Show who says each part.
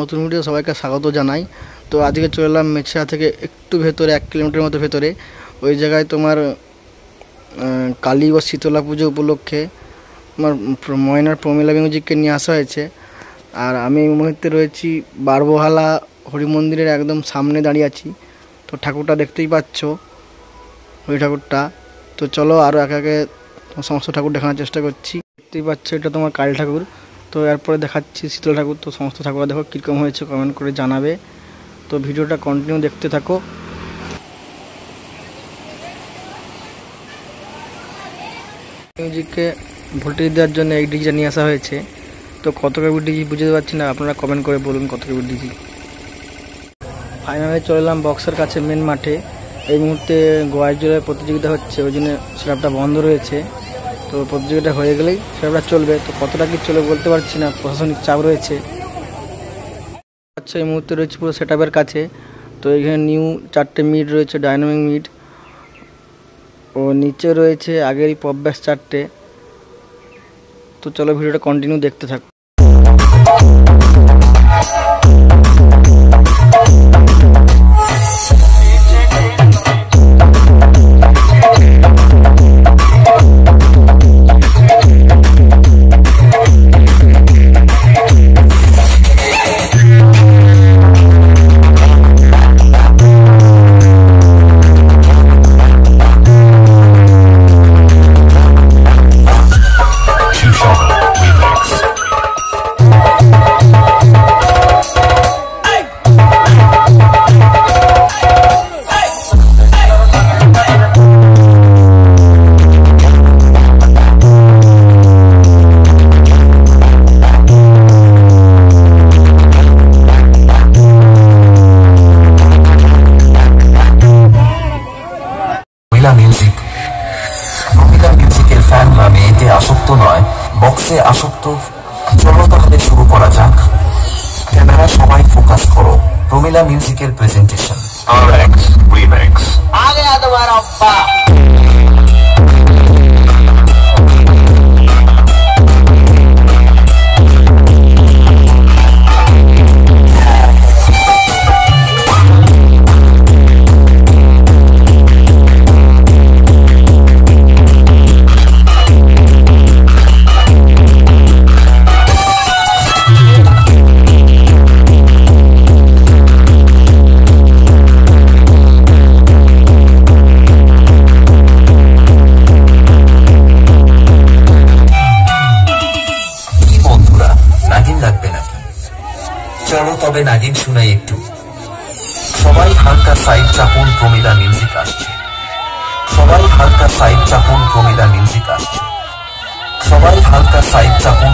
Speaker 1: নতুন ভিডিও সবাইকে স্বাগত জানাই। তো আজকে চলে এলাম মেছরা থেকে একটু ভেতরে 1 কিলোমিটার মতো ভেতরে। ওই জায়গায় তোমার কালী ও শীতলা পুজো উপলক্ষে আমার ময়নার প্রমিলা মিউজিককে নিয়ে আসা হয়েছে। আর আমি এই মুহূর্তে রয়েছি বারবহালা হরি মন্দিরের একদম সামনে দাঁড়িয়ে আছি। তো ঠাকুরটা দেখতেই পাচ্ছ, ওই ঠাকুরটা। তো চলো আরও একে একে সমস্ত ঠাকুর দেখানোর চেষ্টা করছি। দেখতেই পাচ্ছ এটা তোমার কালী ঠাকুর। তো এরপরে দেখাচ্ছি শীতলা ঠাকুর। তো সমস্ত ঠাকুর দেখো কীরকম হয়েছে কমেন্ট করে জানাবে। তো ভিডিওটা কন্টিনিউ দেখতে থাকো। মিউজিককে ভোল্টেজ দেওয়ার জন্য এই ডিজিটা নিয়ে আসা হয়েছে। তো কত কেবি ডিজি বুঝতে পারছি না, আপনারা কমেন্ট করে বলুন কত কেবি ডিজি। ফাইনালে চলে এলাম বক্সের কাছে মেন মাঠে। এই মুহূর্তে গোয়ার জলের প্রতিযোগিতা হচ্ছে, ওই জন্য স্ল্যাবটা বন্ধ রয়েছে। তো প্রতিযোগিতা হয়ে গেলেই স্ল্যাবটা চলবে। তো কতটা কি চলে বলতে পারছি না, প্রশাসনিক চাপ রয়েছে। আচ্ছা, এই মুহূর্তে রয়েছে পুরো সেট আপের কাছে। তো এখানে নিউ 4টে মিড রয়েছে, ডাইনামিক মিড। ও নিচে রয়েছে আগেরই পপ ব্যাস 4টে। তো চলো ভিডিওটা কন্টিনিউ দেখতে থাকো। মিউজিকের ফ্যানরা মেয়েতে আসক্ত নয়, বক্সে আসক্ত। চলো তাহলে শুরু করা যাক। ক্যামেরা সবাই ফোকাস করো। প্রমিলা মিউজিকের প্রেজেন্টেশন RX রিমিক্স। আগে তোমার আব্বা চলো তবে নাগিন শুনাই একটু। সবাই হালকা সাইড চাপুন, প্রমিলা মিউজিক আসছে। সবাই হালকা সাইড চাপুন, প্রমিলা মিউজিক আসছে। সবাই হালকা সাইড চাপুন,